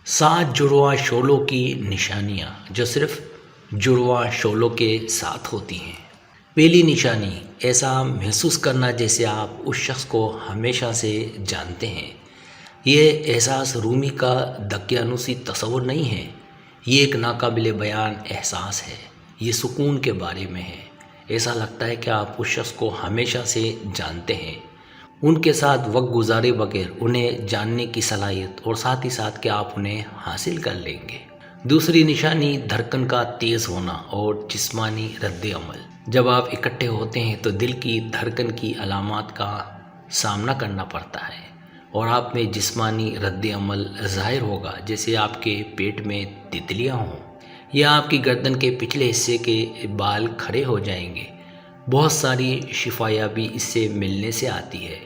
7 जुड़वां शोलों की निशानियाँ जो सिर्फ जुड़वां शोलों के साथ होती हैं। पहली निशानी, ऐसा महसूस करना जैसे आप उस शख्स को हमेशा से जानते हैं। ये एहसास रूमी का दकियानुसी तस्वुर नहीं है, ये एक नाकाबिले बयान एहसास है। ये सुकून के बारे में है। ऐसा लगता है कि आप उस शख्स को हमेशा से जानते हैं, उनके साथ वक्त गुजारे बगैर उन्हें जानने की सलाहियत, और साथ ही साथ कि आप उन्हें हासिल कर लेंगे। दूसरी निशानी, धड़कन का तेज़ होना और जिस्मानी रद्द अमल। जब आप इकट्ठे होते हैं तो दिल की धड़कन की अलामात का सामना करना पड़ता है और आप में जिस्मानी रद्द अमल ज़ाहिर होगा, जैसे आपके पेट में तितलियाँ हों या आपकी गर्दन के पिछले हिस्से के बाल खड़े हो जाएंगे। बहुत सारी शिफायाबी इससे मिलने से आती है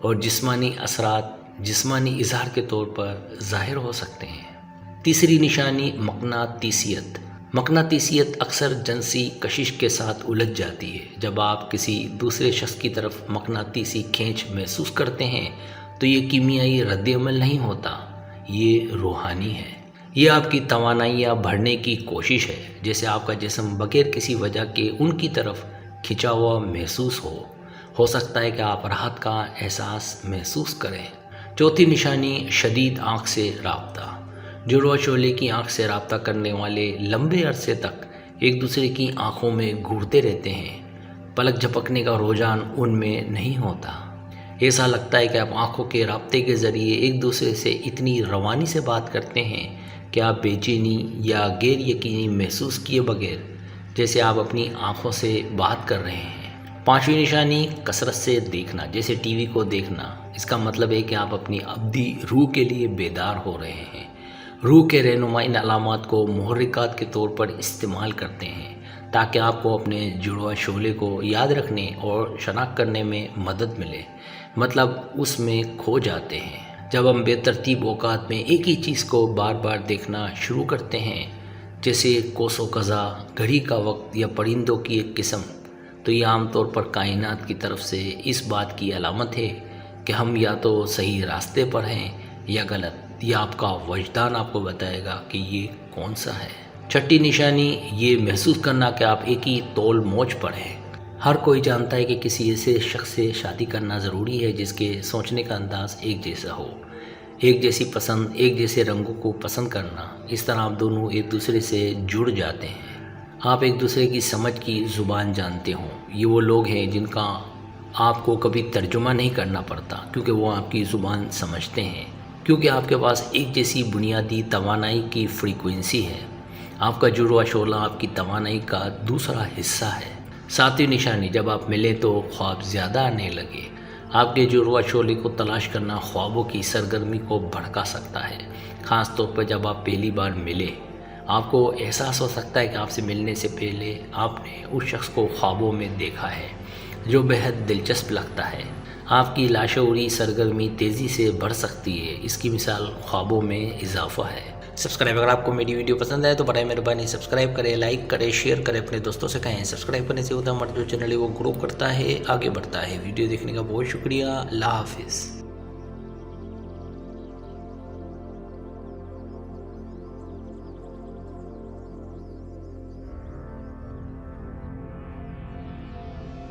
और जिस्मानी असरात जिस्मानी इजहार के तौर पर ज़ाहिर हो सकते हैं। तीसरी निशानी, मकनातीसियत। मकनातीसियत अक्सर जिनसी कशिश के साथ उलझ जाती है। जब आप किसी दूसरे शख्स की तरफ मकनातीसी खींच महसूस करते हैं तो ये कीमियाई रद्द-ए-अमल नहीं होता, ये रूहानी है। ये आपकी तवानाइयाँ भरने की कोशिश है, जैसे आपका जिस्म बगैर किसी वजह के उनकी तरफ खिंचा हुआ महसूस हो सकता है कि आप राहत का एहसास महसूस करें। चौथी निशानी, शदीद आँख से राब्ता। जुड़वा शोले की आँख से राब्ता करने वाले लंबे अरसे तक एक दूसरे की आँखों में घूरते रहते हैं। पलक झपकने का रुझान उनमें नहीं होता। ऐसा लगता है कि आप आँखों के राब्ते के ज़रिए एक दूसरे से इतनी रवानी से बात करते हैं कि आप बेचैनी या गैर यकीनी महसूस किए बगैर जैसे आप अपनी आँखों से बात कर रहे हैं। पांचवी निशानी, कसरत से देखना, जैसे टीवी को देखना। इसका मतलब है कि आप अपनी अब्दी रूह के लिए बेदार हो रहे हैं। रूह के रहनुमाई अलामात को मुहर्रिकात के तौर पर इस्तेमाल करते हैं ताकि आपको अपने जुड़वा शोले को याद रखने और शनाख्त करने में मदद मिले, मतलब उसमें खो जाते हैं। जब हम बेतरतीब औकात में एक ही चीज़ को बार बार देखना शुरू करते हैं, जैसे कोसो कज़ा, घड़ी का वक्त या परिंदों की एक किस्म, तो ये आमतौर पर कायनात की तरफ से इस बात की अलामत है कि हम या तो सही रास्ते पर हैं या गलत, या आपका वजदान आपको बताएगा कि ये कौन सा है। छठी निशानी, ये महसूस करना कि आप एक ही तौल मौज पर हैं। हर कोई जानता है कि किसी ऐसे शख्स से शादी करना ज़रूरी है जिसके सोचने का अंदाज़ एक जैसा हो, एक जैसी पसंद, एक जैसे रंगों को पसंद करना। इस तरह आप दोनों एक दूसरे से जुड़ जाते हैं। आप एक दूसरे की समझ की ज़ुबान जानते हो। ये वो लोग हैं जिनका आपको कभी तर्जुमा नहीं करना पड़ता, क्योंकि वो आपकी ज़ुबान समझते हैं, क्योंकि आपके पास एक जैसी बुनियादी तवानाई की फ्रीक्वेंसी है। आपका जुड़वा शोला आपकी तवानाई का दूसरा हिस्सा है। सातवीं निशानी, जब आप मिलें तो ख्वाब ज़्यादा आने लगे। आपके जुड़वा शोले को तलाश करना ख्वाबों की सरगर्मी को भड़का सकता है, ख़ास तौर पर जब आप पहली बार मिले। आपको एहसास हो सकता है कि आपसे मिलने से पहले आपने उस शख्स को ख्वाबों में देखा है, जो बेहद दिलचस्प लगता है। आपकी लाशऊरी सरगर्मी तेज़ी से बढ़ सकती है। इसकी मिसाल ख्वाबों में इजाफा है। सब्सक्राइब, अगर आपको मेरी वीडियो पसंद आए तो बराए मेहरबानी सब्सक्राइब करें, लाइक करें, शेयर करें, अपने दोस्तों से कहें। सब्सक्राइब करने से होता है हमारा जो चैनल है वो ग्रो करता है, आगे बढ़ता है। वीडियो देखने का बहुत शुक्रिया। अल्लाह हाफिज़।